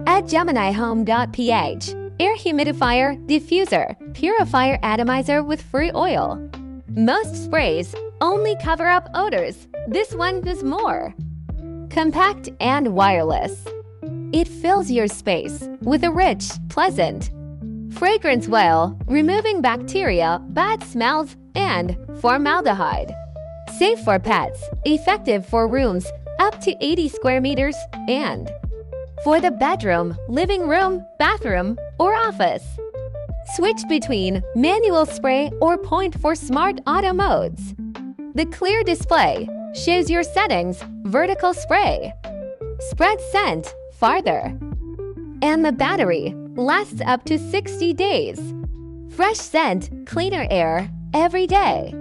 At GeminiHome.ph, air humidifier, diffuser, purifier atomizer with free oil. Most sprays only cover up odors. This one does more. Compact and wireless. It fills your space with a rich, pleasant fragrance while removing bacteria, bad smells, and formaldehyde. Safe for pets, effective for rooms up to 80 square meters, and for the bedroom, living room, bathroom, or office. Switch between manual spray or point for smart auto modes. The clear display shows your settings, vertical spray. Spread scent farther. And the battery lasts up to 60 days. Fresh scent, cleaner air every day.